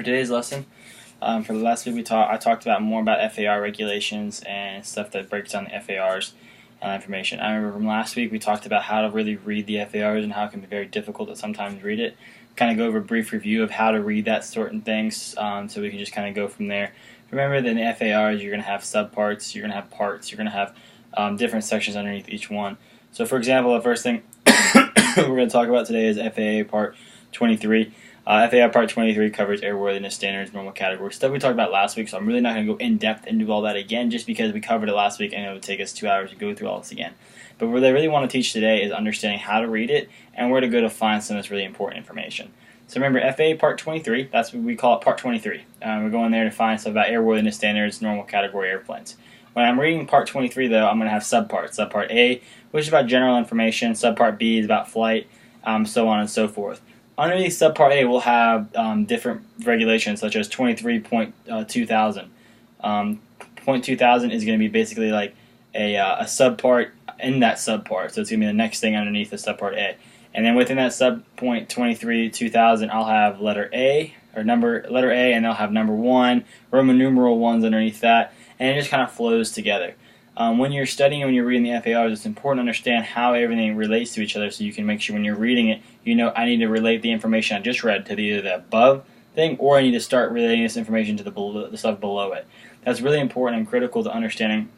for today's lesson. For the last week, I talked about more about FAR regulations and stuff that breaks down the FARs information. I remember from last week we talked about how to really read the FARs and how it can be very difficult to sometimes read it. Kind of go over a brief review of how to read that certain things, so we can just kind of go from there. Remember that in the FARs you're going to have subparts, you're going to have parts, you're going to have different sections underneath each one. So for example, the first thing we're going to talk about today is FAA Part 23. FAA Part 23 covers airworthiness standards, normal category stuff we talked about last week, so I'm really not going to go in depth into all that again just because we covered it last week and it would take us 2 hours to go through all this again. But what I really want to teach today is understanding how to read it and where to go to find some of this really important information. So remember, FAA Part 23, that's what we call it, Part 23. We're going there to find stuff about airworthiness standards, normal category airplanes. When I'm reading Part 23, though, I'm going to have subparts. Subpart A, which is about general information. Subpart B is about flight, so on and so forth. Underneath Subpart A, we'll have different regulations, such as 23.2000. .2000 is going to be basically like a subpart in that subpart, so it's going to be the next thing underneath the Subpart A. And then within that subpoint 23.2000, I'll have letter A, and they'll have number 1, Roman numeral 1s underneath that, and it just kind of flows together. When you're studying, when you're reading the FARs, it's important to understand how everything relates to each other so you can make sure when you're reading it, you know, I need to relate the information I just read to either the above thing or I need to start relating this information to the stuff below it. That's really important and critical to understanding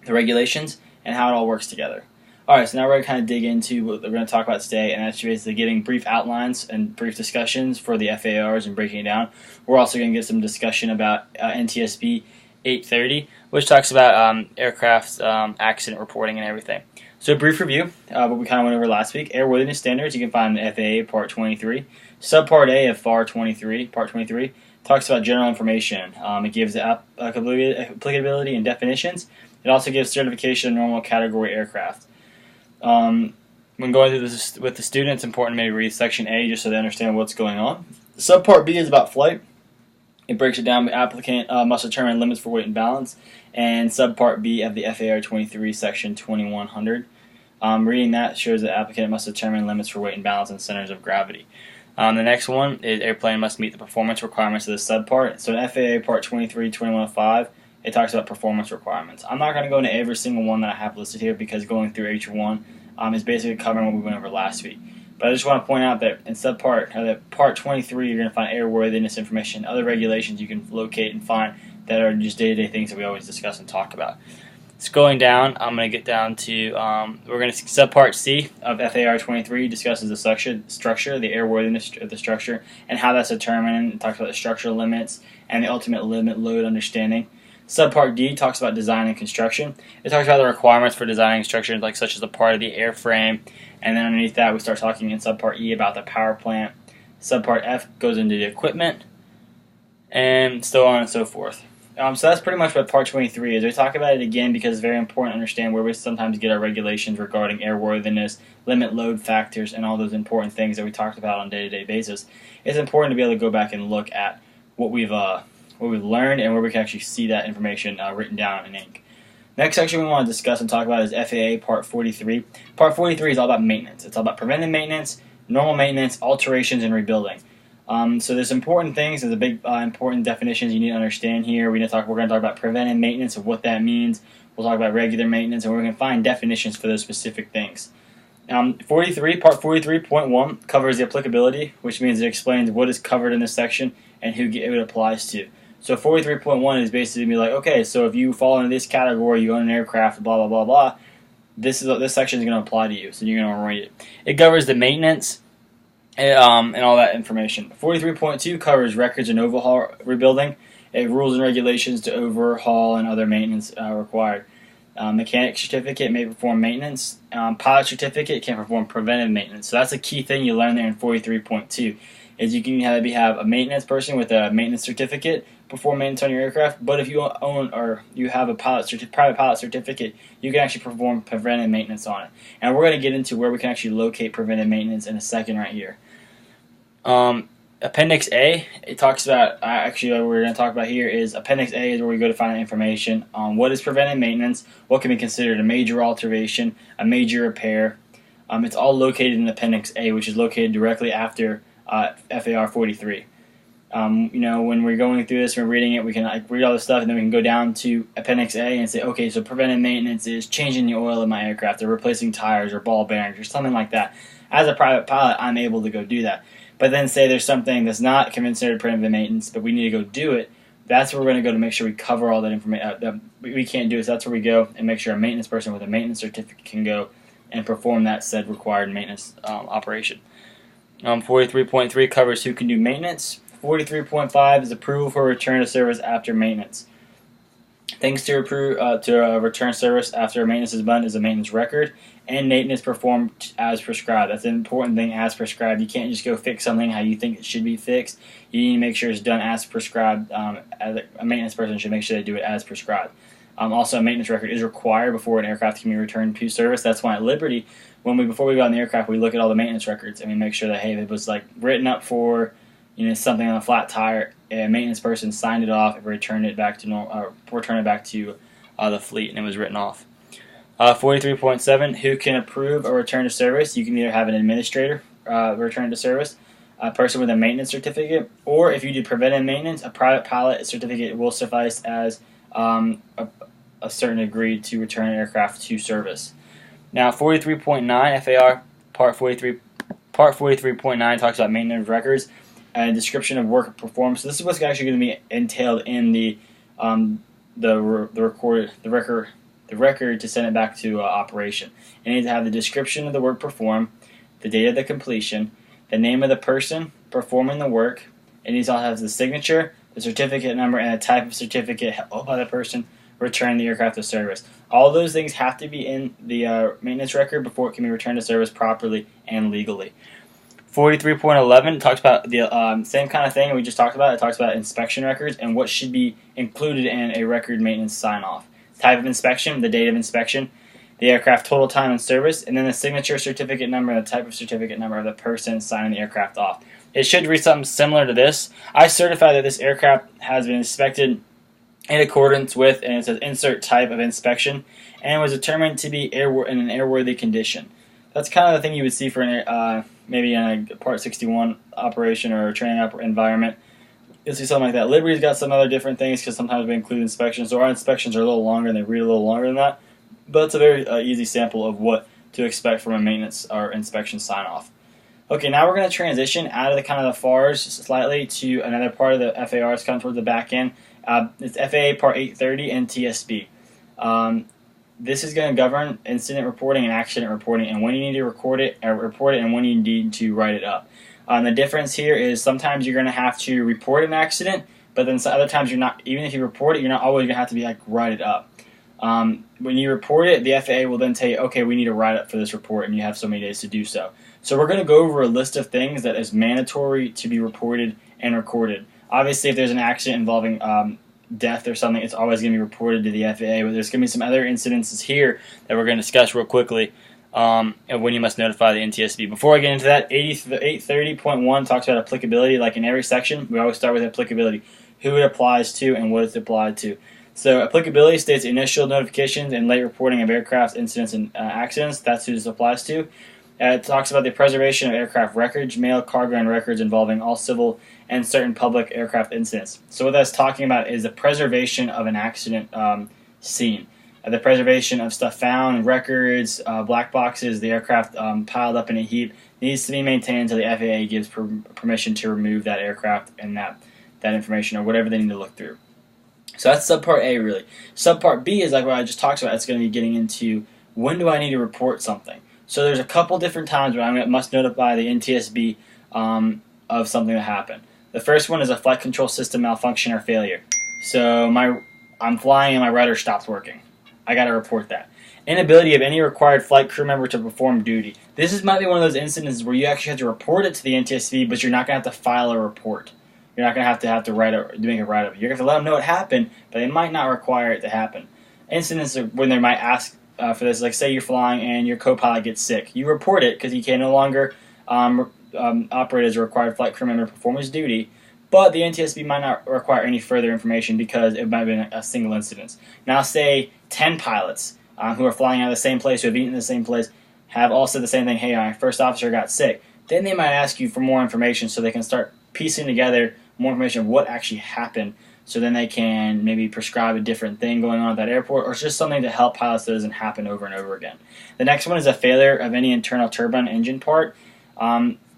the regulations and how it all works together. Alright, so now we're going to kind of dig into what we're going to talk about today, and that's basically giving brief outlines and brief discussions for the FARs and breaking it down. We're also going to get some discussion about NTSB 830, which talks about aircraft accident reporting and everything. So a brief review, what we kind of went over last week. Airworthiness standards, you can find in FAA Part 23. Subpart A of FAR 23, Part 23, talks about general information. It gives applicability and definitions. It also gives certification of normal category aircraft. When going through this with the student, it's important to maybe read Section A just so they understand what's going on. Subpart B is about flight. It breaks it down. The applicant must determine limits for weight and balance. And Subpart B of the FAR 23, Section 2100. Reading that shows that the applicant must determine limits for weight and balance and centers of gravity. The next one is airplane must meet the performance requirements of the subpart. So in FAA Part 23, 2105, it talks about performance requirements. I'm not going to go into every single one that I have listed here because going through each one is basically covering what we went over last week. But I just want to point out that in subpart, Part 23, you're going to find airworthiness information, other regulations you can locate and find that are just day-to-day things that we always discuss and talk about. So going down, I'm going to get down to, subpart C of FAR 23 discusses the structure, the airworthiness of the structure, and how that's determined. It talks about the structural limits and the ultimate limit load understanding. Subpart D talks about design and construction. It talks about the requirements for designing structures, like such as a part of the airframe, and then underneath that we start talking in Subpart E about the power plant. Subpart F goes into the equipment, and so on and so forth. So that's pretty much what Part 23 is. We talk about it again because it's very important to understand where we sometimes get our regulations regarding airworthiness, limit load factors, and all those important things that we talked about on a day-to-day basis. It's important to be able to go back and look at what we've learned and where we can actually see that information written down in ink. Next section we want to discuss and talk about is FAA Part 43. Part 43 is all about maintenance. It's all about preventive maintenance, normal maintenance, alterations, and rebuilding. So there's important things. There's a big important definitions you need to understand here. We're going to talk about preventive maintenance of what that means. We'll talk about regular maintenance, and we're going to find definitions for those specific things. Part 43.1 covers the applicability, which means it explains what is covered in this section and who it applies to. So 43.1 is basically be like, okay, so if you fall into this category, you own an aircraft, blah, blah, blah, blah, this section is going to apply to you, so you're going to read it. It covers the maintenance and all that information. 43.2 covers records and overhaul rebuilding, rules and regulations to overhaul and other maintenance required. Mechanic certificate may perform maintenance. Pilot certificate can perform preventive maintenance. So that's a key thing you learn there in 43.2. Is you can have a maintenance person with a maintenance certificate perform maintenance on your aircraft, but if you own or you have a private pilot certificate, you can actually perform preventive maintenance on it. And we're going to get into where we can actually locate preventive maintenance in a second right here. Appendix A, it talks about, actually what we're going to talk about here is Appendix A is where we go to find information on what is preventive maintenance, what can be considered a major alteration, a major repair. It's all located in Appendix A, which is located directly after FAR 43. When we're going through this, we're reading it, we can read all this stuff, and then we can go down to Appendix A and say, okay, so preventive maintenance is changing the oil of my aircraft, or replacing tires, or ball bearings, or something like that. As a private pilot, I'm able to go do that. But then say there's something that's not considered preventive maintenance, but we need to go do it. That's where we're going to go to make sure we cover all that information that we can't do. So that's where we go and make sure a maintenance person with a maintenance certificate can go and perform that said required maintenance operation. 43.3 covers who can do maintenance. 43.5 is approval for return to service after maintenance. Things to return service after maintenance is done is a maintenance record, and maintenance performed as prescribed. That's an important thing, as prescribed. You can't just go fix something how you think it should be fixed. You need to make sure it's done as prescribed. As a maintenance person should make sure they do it as prescribed. Also, a maintenance record is required before an aircraft can be returned to service. That's why at Liberty, before we go on the aircraft, we look at all the maintenance records and we make sure that, hey, it was written up for something on a flat tire. A maintenance person signed it off and returned it back to the fleet, and it was written off. 43.7, who can approve a return to service? You can either have an administrator return to service, a person with a maintenance certificate, or if you do preventive maintenance, a private pilot certificate will suffice as a certain degree to return an aircraft to service. Now, 43.9 FAR Part 43.9 talks about maintenance records and description of work performed. So this is what's actually going to be entailed in the record to send it back to operation. It needs to have the description of the work performed, the date of the completion, the name of the person performing the work. It needs to also have the signature, the certificate number, and the type of certificate held by the person returning the aircraft to service. All those things have to be in the maintenance record before it can be returned to service properly and legally. 43.11 talks about the same kind of thing we just talked about. It talks about inspection records and what should be included in a record maintenance sign-off. Type of inspection, the date of inspection, the aircraft total time in service, and then the signature, certificate number, and the type of certificate number of the person signing the aircraft off. It should read something similar to this. I certify that this aircraft has been inspected in accordance with, and it says insert type of inspection, and was determined to be in an airworthy condition. That's kind of the thing you would see for maybe in a Part 61 operation or a training environment. You'll see something like that. Liberty's got some other different things because sometimes we include inspections. So our inspections are a little longer and they read a little longer than that. But it's a very easy sample of what to expect from a maintenance or inspection sign-off. Okay, now we're going to transition out of the kind of the FARs slightly to another part of the FARs, kind of towards the back end. It's FAA Part 830 and TSB. This is going to govern incident reporting and accident reporting, and when you need to report it, and when you need to write it up. The difference here is sometimes you're going to have to report an accident, but then other times you're not. Even if you report it, you're not always going to have to be write it up. When you report it, the FAA will then tell you, okay, we need to write up for this report, and you have so many days to do so. So we're going to go over a list of things that is mandatory to be reported and recorded. Obviously, if there's an accident involving death or something, it's always going to be reported to the FAA, but there's going to be some other incidences here that we're going to discuss real quickly of when you must notify the NTSB. Before I get into that, 830.1 talks about applicability. Like in every section, we always start with applicability, who it applies to and what it's applied to. So applicability states initial notifications and late reporting of aircraft incidents and accidents. That's who this applies to. It talks about the preservation of aircraft records, mail, cargo, and records involving all civil and certain public aircraft incidents. So what that's talking about is the preservation of an accident scene. The preservation of stuff found, records, black boxes, the aircraft piled up in a heap needs to be maintained until the FAA gives permission to remove that aircraft and that information or whatever they need to look through. So that's subpart A, really. Subpart B is like what I just talked about. It's going to be getting into when do I need to report something. So there's a couple different times when I must notify the NTSB of something that happened. The first one is a flight control system malfunction or failure. So I'm flying and my rudder stops working. I got to report that. Inability of any required flight crew member to perform duty. This might be one of those incidents where you actually have to report it to the NTSB, but you're not going to have to file a report. You're not going to have to make a write-up. You're going to have to let them know it happened, but they might not require it to happen. Incidents when they might ask for this, like say you're flying and your co-pilot gets sick. You report it because he can no longer operate as a required flight crew member to perform his duty, but the NTSB might not require any further information because it might have been a single incident. Now say 10 pilots who are flying out of the same place, who have eaten in the same place, have all said the same thing, hey, my first officer got sick. Then they might ask you for more information so they can start piecing together more information of what actually happened, so then they can maybe prescribe a different thing going on at that airport, or it's just something to help pilots so it doesn't happen over and over again. The next one is a failure of any internal turbine engine part.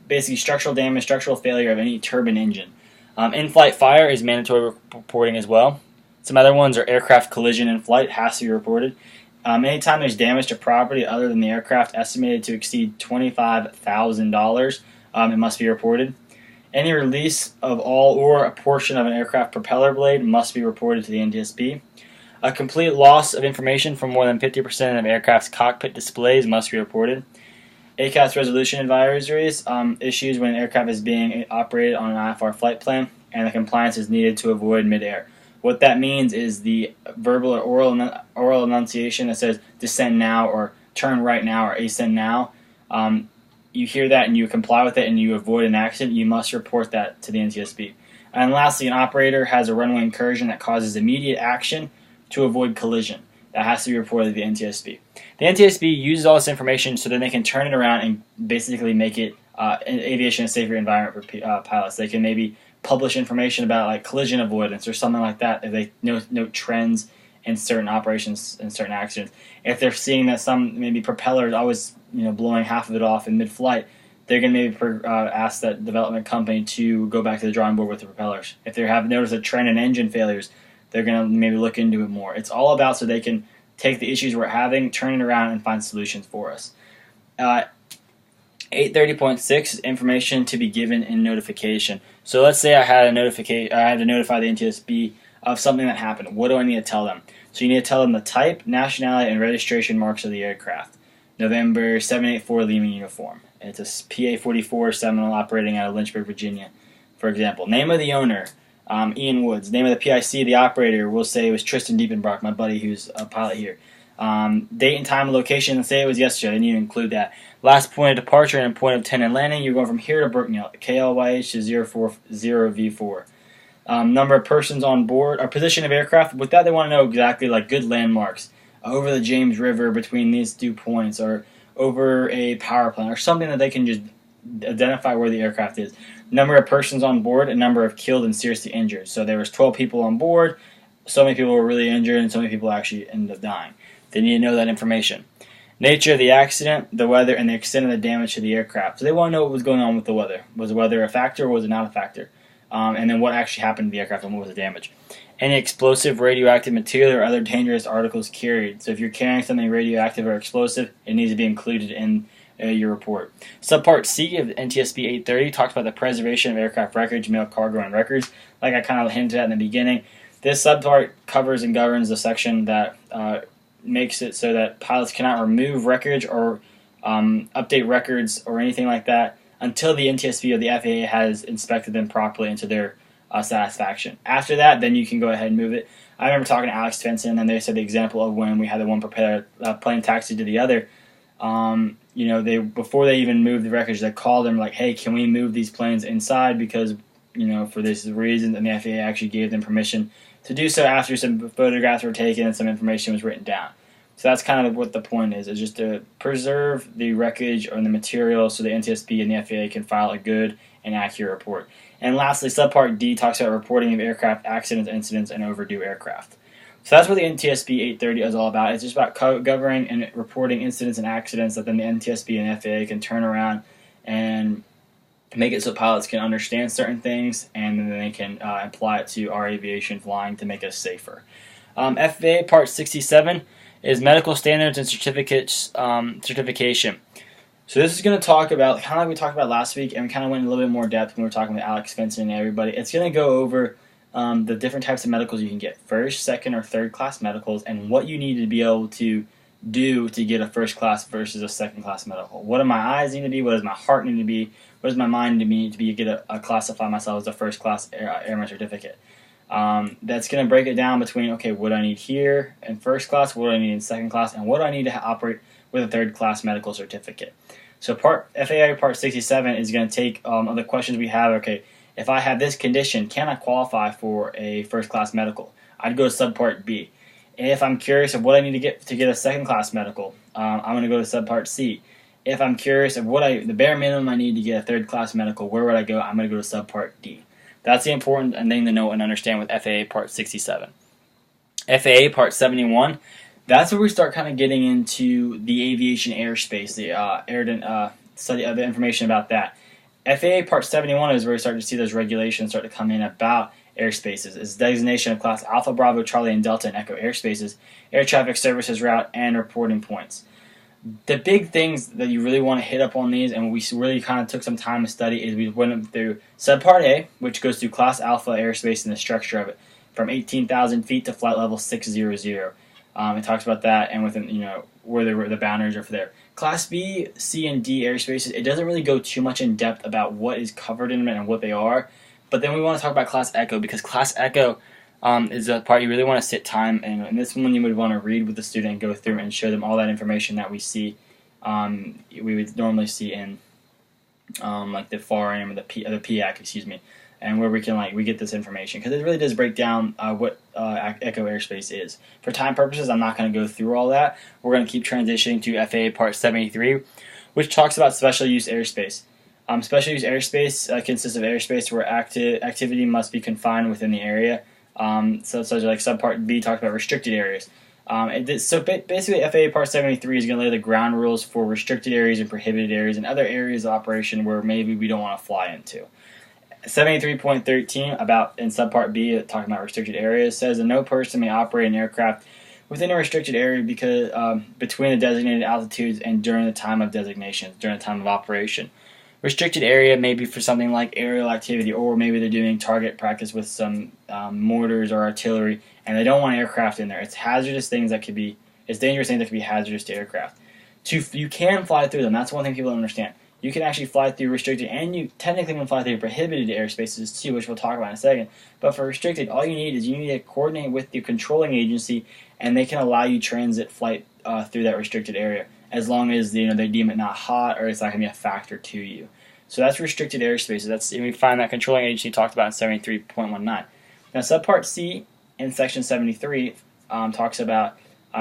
Basically, structural damage, structural failure of any turbine engine. In-flight fire is mandatory reporting as well. Some other ones are aircraft collision in flight, has to be reported. Anytime there's damage to property other than the aircraft estimated to exceed $25,000, it must be reported. Any release of all or a portion of an aircraft propeller blade must be reported to the NTSB. A complete loss of information from more than 50% of aircraft's cockpit displays must be reported. ACAS resolution advisories issues when an aircraft is being operated on an IFR flight plan and the compliance is needed to avoid midair. What that means is the verbal or oral enunciation that says descend now or turn right now or ascend now. You hear that and you comply with it and you avoid an accident, you must report that to the NTSB. And lastly, an operator has a runway incursion that causes immediate action to avoid collision. That has to be reported to the NTSB. The NTSB uses all this information so that they can turn it around and basically make it aviation a safer environment for pilots. They can maybe publish information about like collision avoidance or something like that if they note trends in certain operations and certain accidents. If they're seeing that some maybe propeller is always blowing half of it off in mid-flight, they're going to maybe ask that development company to go back to the drawing board with the propellers. If they have noticed a trend in engine failures, they're going to maybe look into it more. It's all about so they can take the issues we're having, turn it around, and find solutions for us. 830.6 is information to be given in notification. So let's say I had to notify the NTSB of something that happened. What do I need to tell them? So you need to tell them the type, nationality, and registration marks of the aircraft. November 784 leaving uniform. It's a PA-44 Seminole operating out of Lynchburg, Virginia, for example. Name of the owner, Ian Woods. Name of the PIC, the operator, we'll say it was Tristan Diepenbrock, my buddy who's a pilot here. Date and time and location, let's say it was yesterday. I need to include that. Last point of departure and point of 10 and landing, you're going from here to Brookneal, KLYH to 040V4. Number of persons on board, or position of aircraft. With that, they want to know exactly like good landmarks. Over the James River between these 2 points, or over a power plant, or something that they can just identify where the aircraft is. Number of persons on board, and number of killed and seriously injured. So there was 12 people on board, so many people were really injured, and so many people actually ended up dying. They need to know that information. Nature of the accident, the weather, and the extent of the damage to the aircraft. So they want to know what was going on with the weather. Was the weather a factor or was it not a factor? And then what actually happened to the aircraft and what was the damage. Any explosive, radioactive material, or other dangerous articles carried. So if you're carrying something radioactive or explosive, it needs to be included in your report. Subpart C of NTSB 830 talks about the preservation of aircraft records, mail, cargo, and records. Like I kind of hinted at in the beginning, this subpart covers and governs the section that makes it so that pilots cannot remove records or update records or anything like that until the NTSB or the FAA has inspected them properly into their satisfaction. After that, then you can go ahead and move it. I remember talking to Alex Svensson, and they said the example of when we had the one propeller plane taxi to the other. They before they even moved the records, they called them like, "Hey, can we move these planes inside because for this reason?" And the FAA actually gave them permission to do so after some photographs were taken and some information was written down. So that's kind of what the point is just to preserve the wreckage or the material so the NTSB and the FAA can file a good and accurate report. And lastly, subpart D talks about reporting of aircraft accidents, incidents, and overdue aircraft. So that's what the NTSB 830 is all about. It's just about governing and reporting incidents and accidents that then the NTSB and FAA can turn around and make it so pilots can understand certain things and then they can apply it to our aviation flying to make us safer. FAA Part 67 is medical standards and certification. So this is going to talk about, kind of like we talked about last week, and we kind of went in a little bit more depth when we were talking with Alex Svensson and everybody. It's going to go over the different types of medicals you can get, first, second, or third class medicals, and what you need to be able to do to get a first class versus a second class medical. What do my eyes need to be? What does my heart need to be? What does my mind need to be to get a classify myself as a first class airman certificate? That's going to break it down between, okay, what do I need here in first class, what do I need in second class, and what do I need to operate with a third class medical certificate. So FAA Part 67 is going to take the questions we have. Okay, if I have this condition, can I qualify for a first class medical? I'd go to Subpart B. If I'm curious of what I need to get a second class medical, I'm going to go to Subpart C. If I'm curious of the bare minimum I need to get a third class medical, where would I go? I'm going to go to Subpart D. That's the important thing to know and understand with FAA Part 67. FAA Part 71, that's where we start kind of getting into the aviation airspace, the study of the information about that. FAA Part 71 is where we start to see those regulations start to come in about airspaces. It's designation of class Alpha, Bravo, Charlie, and Delta and Echo airspaces, air traffic services route, and reporting points. The big things that you really want to hit up on these, and we really kind of took some time to study, is we went through Subpart A, which goes through Class Alpha airspace and the structure of it, from 18,000 feet to flight level 600. It talks about that and within, where the boundaries are for there. Class B, C, and D airspaces, it doesn't really go too much in depth about what is covered in them and what they are. But then we want to talk about Class Echo, because Class Echo is a part you really want to sit time, and this one you would want to read with the student and go through and show them all that information that we see, we would normally see in like the FAR/AM or the PAC, and where we can we get this information, because it really does break down what Echo airspace is. For time purposes, I'm not going to go through all that. We're going to keep transitioning to FAA Part 73, which talks about special use airspace. Special use airspace consists of airspace where activity must be confined within the area. So such like Subpart B talks about restricted areas. So basically, FAA Part 73 is going to lay the ground rules for restricted areas and prohibited areas and other areas of operation where maybe we don't want to fly into. 73.13 in Subpart B, talking about restricted areas, says that no person may operate an aircraft within a restricted area because between the designated altitudes and during the time of designation, during the time of operation. Restricted area may be for something like aerial activity, or maybe they're doing target practice with some mortars or artillery, and they don't want aircraft in there. It's dangerous things that could be hazardous to aircraft. You can fly through them. That's one thing people don't understand. You can actually fly through restricted, and you technically can fly through prohibited airspaces too, which we'll talk about in a second. But for restricted, all you need to coordinate with the controlling agency, and they can allow you transit flight through that restricted area, as long as they deem it not hot or it's not going to be a factor to you. So that's restricted airspaces. We find that controlling agency talked about in 73.19. Now, Subpart C in Section 73 talks about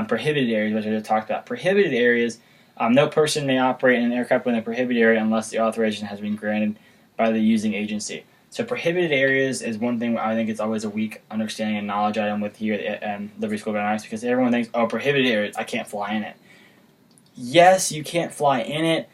prohibited areas, which I just talked about. Prohibited areas, no person may operate in an aircraft within a prohibited area unless the authorization has been granted by the using agency. So prohibited areas is one thing I think it's always a weak understanding and knowledge item with here at Liberty School of Aeronautics, because everyone thinks, prohibited areas, I can't fly in it. Yes, you can't fly in it,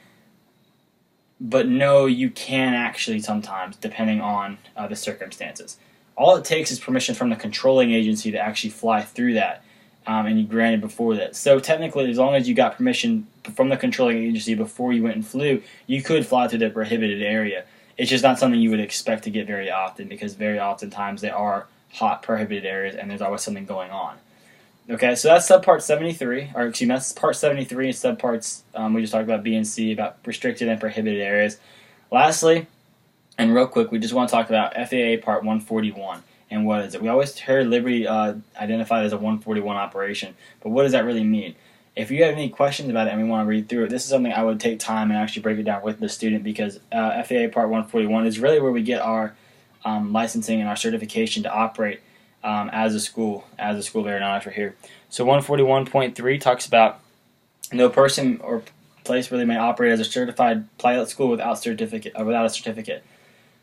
but no, you can actually sometimes, depending on the circumstances. All it takes is permission from the controlling agency to actually fly through that, and you granted before that. So technically, as long as you got permission from the controlling agency before you went and flew, you could fly through the prohibited area. It's just not something you would expect to get very often, because very oftentimes they are hot prohibited areas and there's always something going on. Okay, so that's Subpart 73, that's Part 73 and Subparts, we just talked about B and C, about restricted and prohibited areas. Lastly, and real quick, we just want to talk about FAA Part 141, and what is it? We always heard Liberty identified as a 141 operation, but what does that really mean? If you have any questions about it and we want to read through it, this is something I would take time and actually break it down with the student, because FAA Part 141 is really where we get our licensing and our certification to operate as a school of aeronautics right here. So 141.3 talks about no person or place really may operate as a certified pilot school without a certificate.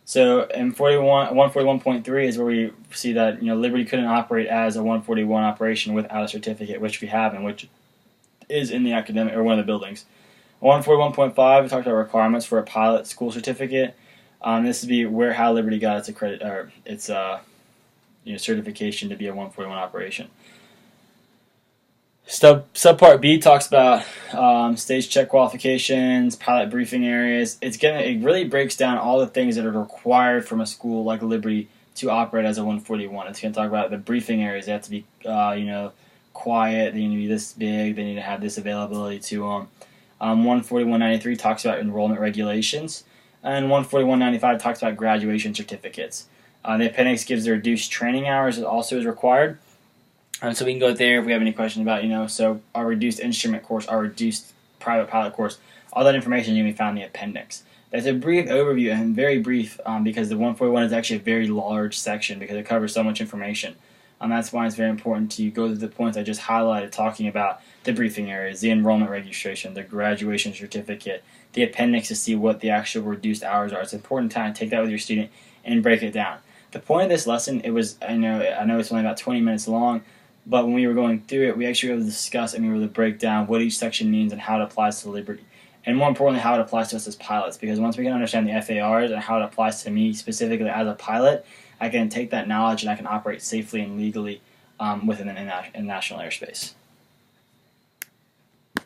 So in 141.3 is where we see that Liberty couldn't operate as a 141 operation without a certificate, which we have and which is in the academic or one of the buildings. 141.5 we talked about requirements for a pilot school certificate. This would be how Liberty got its certification to be a 141 operation. Subpart B talks about stage check qualifications, pilot briefing areas. It really breaks down all the things that are required from a school like Liberty to operate as a 141. It's going to talk about the briefing areas. They have to be quiet. They need to be this big. They need to have this availability to them. 141.93 talks about enrollment regulations, and 141.95 talks about graduation certificates. The appendix gives the reduced training hours. It also is required. So we can go there if we have any questions about, so our reduced instrument course, our reduced private pilot course, all that information can be found in the appendix. That's a brief overview, and very brief because the 141 is actually a very large section because it covers so much information. That's why it's very important to go to the points I just highlighted, talking about the briefing areas, the enrollment registration, the graduation certificate, the appendix to see what the actual reduced hours are. It's important to take that with your student and break it down. The point of this lesson, I know it's only about 20 minutes long, but when we were going through it, we actually were able to discuss and we were able to break down what each section means and how it applies to Liberty. And more importantly, how it applies to us as pilots. Because once we can understand the FARs and how it applies to me specifically as a pilot, I can take that knowledge and I can operate safely and legally within the national airspace.